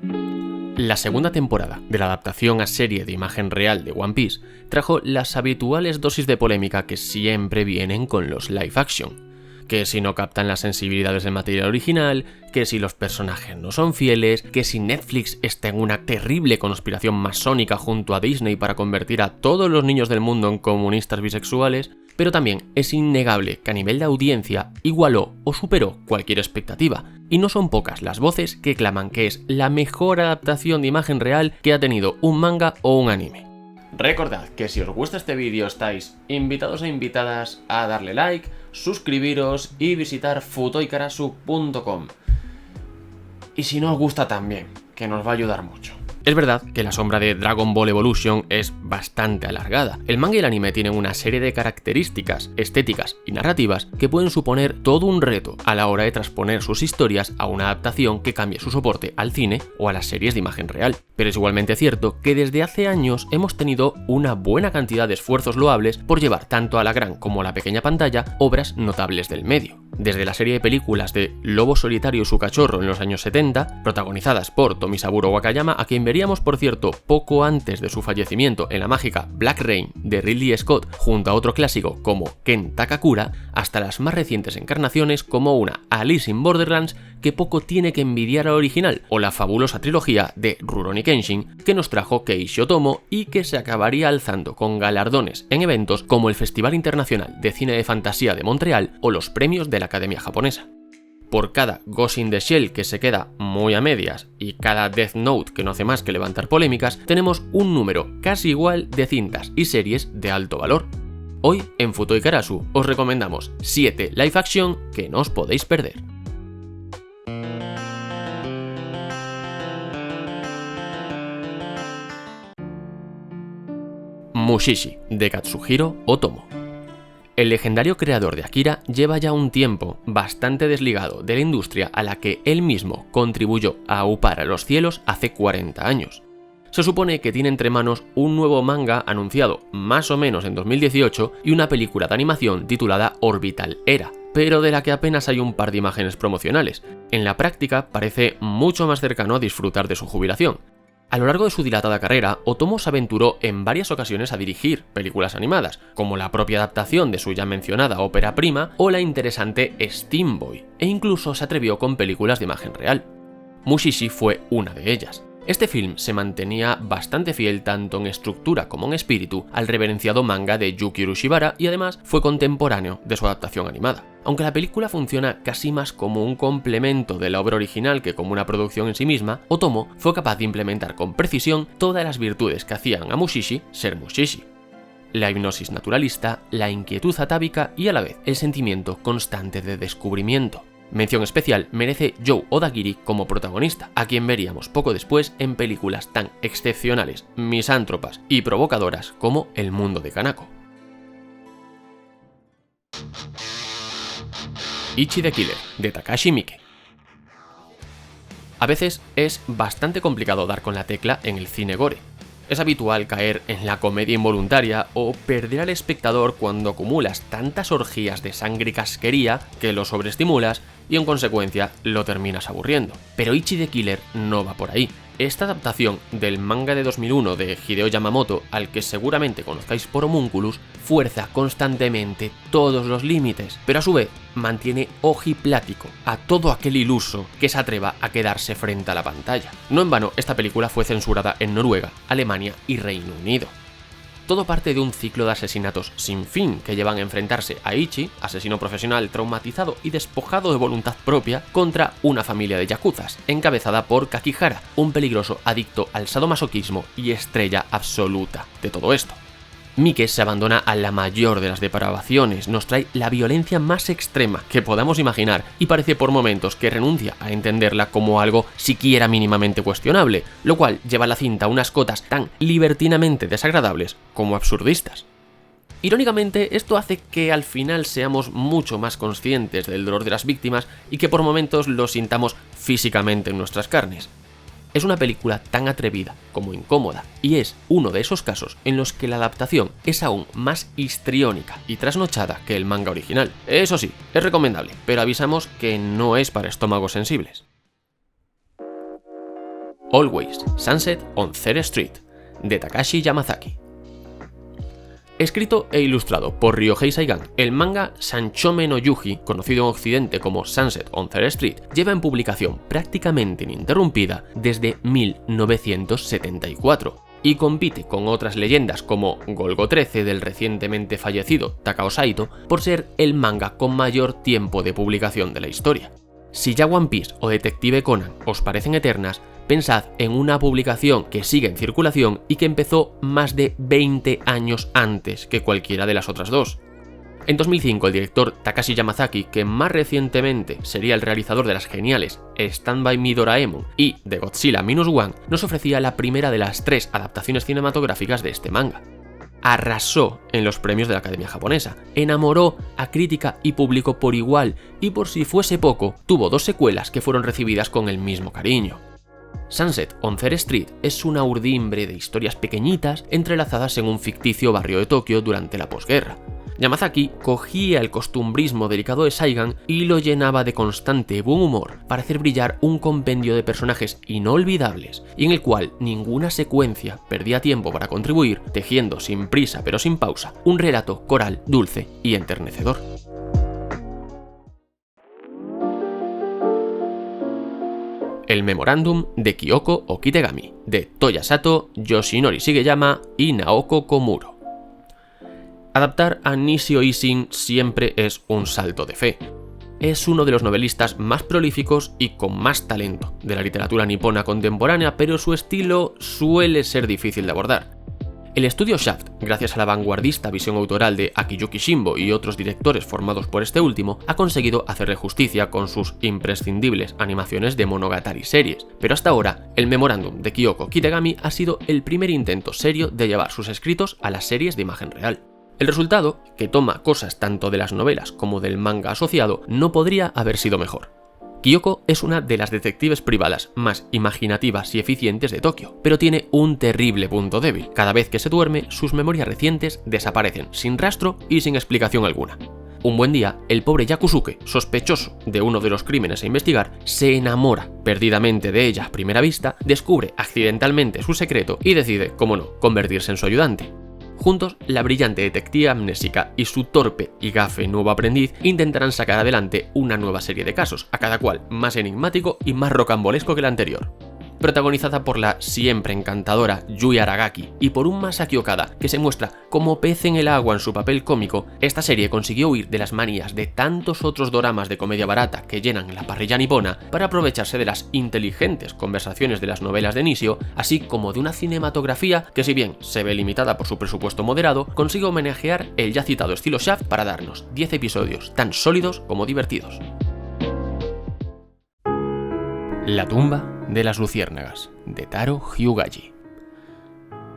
La segunda temporada de la adaptación a serie de imagen real de One Piece trajo las habituales dosis de polémica que siempre vienen con los live action. Que si no captan las sensibilidades del material original, que si los personajes no son fieles, que si Netflix está en una terrible conspiración masónica junto a Disney para convertir a todos los niños del mundo en comunistas bisexuales, pero también es innegable que a nivel de audiencia igualó o superó cualquier expectativa, y no son pocas las voces que claman que es la mejor adaptación de imagen real que ha tenido un manga o un anime. Recordad que si os gusta este vídeo estáis invitados e invitadas a darle like, suscribiros y visitar futoikarasu.com. Y si no os gusta también, que nos va a ayudar mucho. Es verdad que la sombra de Dragon Ball Evolution es bastante alargada. El manga y el anime tienen una serie de características estéticas y narrativas que pueden suponer todo un reto a la hora de transponer sus historias a una adaptación que cambie su soporte al cine o a las series de imagen real. Pero es igualmente cierto que desde hace años hemos tenido una buena cantidad de esfuerzos loables por llevar tanto a la gran como a la pequeña pantalla obras notables del medio. Desde la serie de películas de Lobo Solitario y su cachorro en los años 70, protagonizadas por Tomisaburo Wakayama, a quien veríamos por cierto poco antes de su fallecimiento en la mágica Black Rain de Ridley Scott junto a otro clásico como Ken Takakura, hasta las más recientes encarnaciones como una Alice in Borderlands que poco tiene que envidiar al original, o la fabulosa trilogía de Rurouni Kenshin que nos trajo Keiichi Otomo y que se acabaría alzando con galardones en eventos como el Festival Internacional de Cine de Fantasía de Montreal o los premios de la Academia Japonesa. Por cada Ghost in the Shell que se queda muy a medias y cada Death Note que no hace más que levantar polémicas, tenemos un número casi igual de cintas y series de alto valor. Hoy en Futoikarasu os recomendamos 7 live action que no os podéis perder. Mushishi, de Katsuhiro Otomo. El legendario creador de Akira lleva ya un tiempo bastante desligado de la industria a la que él mismo contribuyó a aupar a los cielos hace 40 años. Se supone que tiene entre manos un nuevo manga anunciado más o menos en 2018 y una película de animación titulada Orbital Era, pero de la que apenas hay un par de imágenes promocionales. En la práctica parece mucho más cercano a disfrutar de su jubilación. A lo largo de su dilatada carrera, Otomo se aventuró en varias ocasiones a dirigir películas animadas, como la propia adaptación de su ya mencionada ópera prima o la interesante Steam Boy, e incluso se atrevió con películas de imagen real. Mushishi fue una de ellas. Este film se mantenía bastante fiel tanto en estructura como en espíritu al reverenciado manga de Yukiro Shibara y además fue contemporáneo de su adaptación animada. Aunque la película funciona casi más como un complemento de la obra original que como una producción en sí misma, Otomo fue capaz de implementar con precisión todas las virtudes que hacían a Mushishi ser Mushishi. La hipnosis naturalista, la inquietud atávica y a la vez el sentimiento constante de descubrimiento. Mención especial merece Joe Odagiri como protagonista, a quien veríamos poco después en películas tan excepcionales, misántropas y provocadoras como El mundo de Kanako. Ichi the Killer, de Takashi Miike. A veces es bastante complicado dar con la tecla en el cine gore. Es habitual caer en la comedia involuntaria o perder al espectador cuando acumulas tantas orgías de sangre y casquería que lo sobreestimulas y en consecuencia lo terminas aburriendo. Pero Ichi the Killer no va por ahí. Esta adaptación del manga de 2001 de Hideo Yamamoto, al que seguramente conozcáis por Homunculus, fuerza constantemente todos los límites, pero a su vez mantiene ojiplático a todo aquel iluso que se atreva a quedarse frente a la pantalla. No en vano, esta película fue censurada en Noruega, Alemania y Reino Unido. Todo parte de un ciclo de asesinatos sin fin que llevan a enfrentarse a Ichi, asesino profesional traumatizado y despojado de voluntad propia, contra una familia de yakuzas, encabezada por Kakihara, un peligroso adicto al sadomasoquismo y estrella absoluta de todo esto. Miike se abandona a la mayor de las depravaciones, nos trae la violencia más extrema que podamos imaginar y parece por momentos que renuncia a entenderla como algo siquiera mínimamente cuestionable, lo cual lleva a la cinta unas cotas tan libertinamente desagradables como absurdistas. Irónicamente, esto hace que al final seamos mucho más conscientes del dolor de las víctimas y que por momentos lo sintamos físicamente en nuestras carnes. Es una película tan atrevida como incómoda y es uno de esos casos en los que la adaptación es aún más histriónica y trasnochada que el manga original. Eso sí, es recomendable, pero avisamos que no es para estómagos sensibles. Always Sunset on Third Street, de Takashi Yamazaki. Escrito e ilustrado por Ryohei Saigan, el manga Sanchome no Yuji, conocido en Occidente como Sunset on Third Street, lleva en publicación prácticamente ininterrumpida desde 1974 y compite con otras leyendas como Golgo 13 del recientemente fallecido Takao Saito por ser el manga con mayor tiempo de publicación de la historia. Si ya One Piece o Detective Conan os parecen eternas, pensad en una publicación que sigue en circulación y que empezó más de 20 años antes que cualquiera de las otras dos. En 2005 el director Takashi Yamazaki, que más recientemente sería el realizador de las geniales Stand By Me Doraemon y The Godzilla Minus One, nos ofrecía la primera de las 3 adaptaciones cinematográficas de este manga. Arrasó en los premios de la Academia Japonesa, enamoró a crítica y público por igual y, por si fuese poco, tuvo 2 secuelas que fueron recibidas con el mismo cariño. Sunset on Third Street es una urdimbre de historias pequeñitas entrelazadas en un ficticio barrio de Tokio durante la posguerra. Yamazaki cogía el costumbrismo delicado de Saigan y lo llenaba de constante buen humor para hacer brillar un compendio de personajes inolvidables y en el cual ninguna secuencia perdía tiempo para contribuir, tejiendo sin prisa pero sin pausa un relato coral, dulce y enternecedor. El memorándum de Kyoko Okitagami, de Toya Sato, Yoshinori Shigeyama y Naoko Komuro. Adaptar a Nishio Ishin siempre es un salto de fe. Es uno de los novelistas más prolíficos y con más talento de la literatura nipona contemporánea, pero su estilo suele ser difícil de abordar. El estudio Shaft, gracias a la vanguardista visión autoral de Akiyuki Shimbo y otros directores formados por este último, ha conseguido hacerle justicia con sus imprescindibles animaciones de Monogatari series, pero hasta ahora, el memorándum de Kyoko Okitagami ha sido el primer intento serio de llevar sus escritos a las series de imagen real. El resultado, que toma cosas tanto de las novelas como del manga asociado, no podría haber sido mejor. Kyoko es una de las detectives privadas más imaginativas y eficientes de Tokio, pero tiene un terrible punto débil. Cada vez que se duerme, sus memorias recientes desaparecen sin rastro y sin explicación alguna. Un buen día, el pobre Yakusuke, sospechoso de uno de los crímenes a investigar, se enamora perdidamente de ella a primera vista, descubre accidentalmente su secreto y decide, cómo no, convertirse en su ayudante. Juntos, la brillante detective amnésica y su torpe y gafe nuevo aprendiz intentarán sacar adelante una nueva serie de casos, a cada cual más enigmático y más rocambolesco que el anterior. Protagonizada por la siempre encantadora Yui Aragaki y por un Masaki Okada que se muestra como pez en el agua en su papel cómico, esta serie consiguió huir de las manías de tantos otros doramas de comedia barata que llenan la parrilla nipona para aprovecharse de las inteligentes conversaciones de las novelas de Nishio, así como de una cinematografía que, si bien se ve limitada por su presupuesto moderado, consigue homenajear el ya citado estilo Shaft para darnos 10 episodios tan sólidos como divertidos. La tumba de las luciérnagas, de Taro Hyugaji.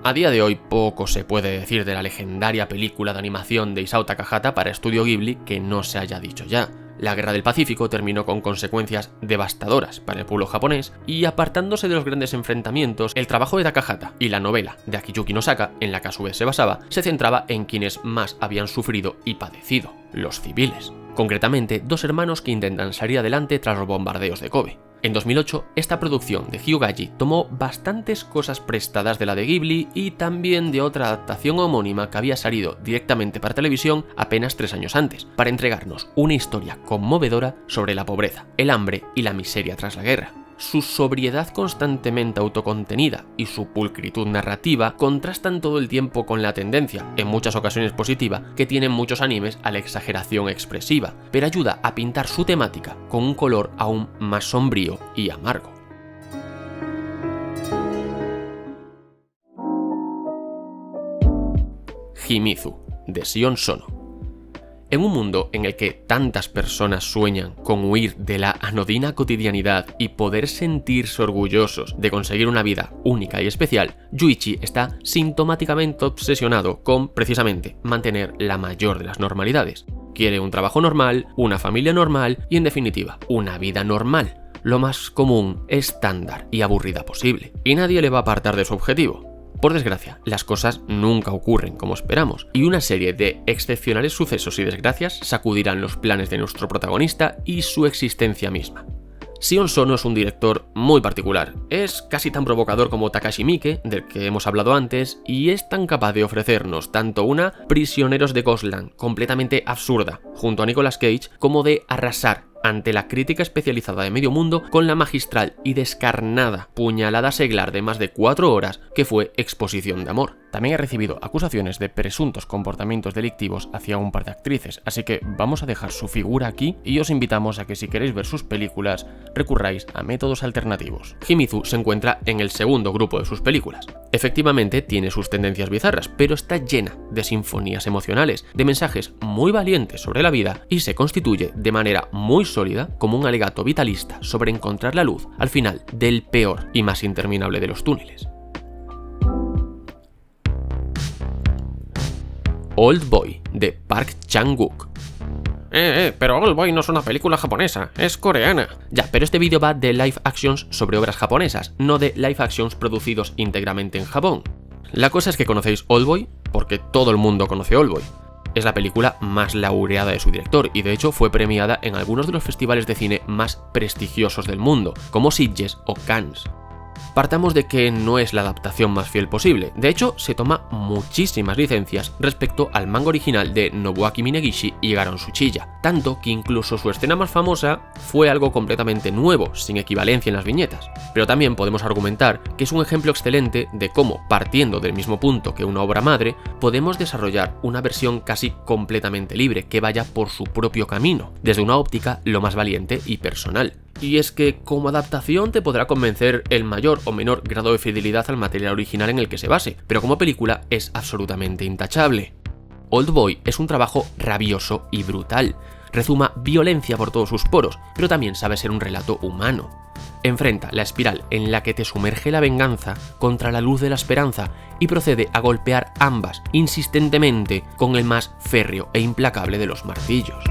A día de hoy poco se puede decir de la legendaria película de animación de Isao Takahata para Estudio Ghibli que no se haya dicho ya. La Guerra del Pacífico terminó con consecuencias devastadoras para el pueblo japonés y, apartándose de los grandes enfrentamientos, el trabajo de Takahata y la novela de Akiyuki Nosaka, en la que a su vez se basaba, se centraba en quienes más habían sufrido y padecido, los civiles. Concretamente, 2 hermanos que intentan salir adelante tras los bombardeos de Kobe. En 2008, esta producción de Hyugaji tomó bastantes cosas prestadas de la de Ghibli y también de otra adaptación homónima que había salido directamente para televisión apenas 3 años antes, para entregarnos una historia conmovedora sobre la pobreza, el hambre y la miseria tras la guerra. Su sobriedad constantemente autocontenida y su pulcritud narrativa contrastan todo el tiempo con la tendencia, en muchas ocasiones positiva, que tienen muchos animes a la exageración expresiva, pero ayuda a pintar su temática con un color aún más sombrío y amargo. Himizu, de Sion Sono. En un mundo en el que tantas personas sueñan con huir de la anodina cotidianidad y poder sentirse orgullosos de conseguir una vida única y especial, Yuichi está sintomáticamente obsesionado con, precisamente, mantener la mayor de las normalidades. Quiere un trabajo normal, una familia normal y, en definitiva, una vida normal, lo más común, estándar y aburrida posible. Y nadie le va a apartar de su objetivo. Por desgracia, las cosas nunca ocurren como esperamos, y una serie de excepcionales sucesos y desgracias sacudirán los planes de nuestro protagonista y su existencia misma. Sion Sono es un director muy particular, es casi tan provocador como Takashi Miike, del que hemos hablado antes, y es tan capaz de ofrecernos tanto una Prisioneros de Ghostland completamente absurda, junto a Nicolas Cage, como de arrasar ante la crítica especializada de medio mundo con la magistral y descarnada puñalada seglar de más de 4 horas que fue Exposición de Amor. También ha recibido acusaciones de presuntos comportamientos delictivos hacia un par de actrices, así que vamos a dejar su figura aquí y os invitamos a que si queréis ver sus películas recurráis a métodos alternativos. Himizu se encuentra en el segundo grupo de sus películas. Efectivamente tiene sus tendencias bizarras, pero está llena de sinfonías emocionales, de mensajes muy valientes sobre la vida y se constituye de manera muy sólida como un alegato vitalista sobre encontrar la luz al final del peor y más interminable de los túneles. Old Boy, de Park Chan-wook. Pero Old Boy no es una película japonesa, es coreana. Ya, pero este vídeo va de live actions sobre obras japonesas, no de live actions producidos íntegramente en Japón. La cosa es que conocéis Old Boy porque todo el mundo conoce Old Boy. Es la película más laureada de su director y de hecho fue premiada en algunos de los festivales de cine más prestigiosos del mundo, como Sitges o Cannes. Partamos de que no es la adaptación más fiel posible, de hecho se toma muchísimas licencias respecto al manga original de Nobuaki Minegishi y Garon Tsuchiya, tanto que incluso su escena más famosa fue algo completamente nuevo, sin equivalencia en las viñetas. Pero también podemos argumentar que es un ejemplo excelente de cómo, partiendo del mismo punto que una obra madre, podemos desarrollar una versión casi completamente libre que vaya por su propio camino, desde una óptica lo más valiente y personal. Y es que como adaptación te podrá convencer el mayor o menor grado de fidelidad al material original en el que se base, pero como película es absolutamente intachable. Old Boy es un trabajo rabioso y brutal, rezuma violencia por todos sus poros, pero también sabe ser un relato humano. Enfrenta la espiral en la que te sumerge la venganza contra la luz de la esperanza y procede a golpear ambas insistentemente con el más férreo e implacable de los martillos.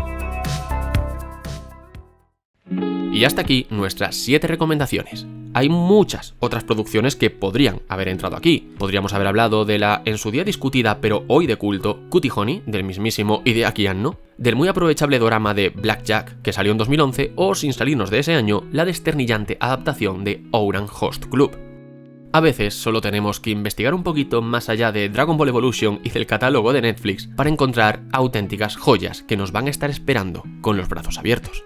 Y hasta aquí nuestras 7 recomendaciones. Hay muchas otras producciones que podrían haber entrado aquí. Podríamos haber hablado de la en su día discutida pero hoy de culto Cutie Honey, del mismísimo Hideaki Anno, del muy aprovechable dorama de Blackjack, que salió en 2011, o sin salirnos de ese año, la desternillante adaptación de Ouran Host Club. A veces solo tenemos que investigar un poquito más allá de Dragon Ball Evolution y del catálogo de Netflix para encontrar auténticas joyas que nos van a estar esperando con los brazos abiertos.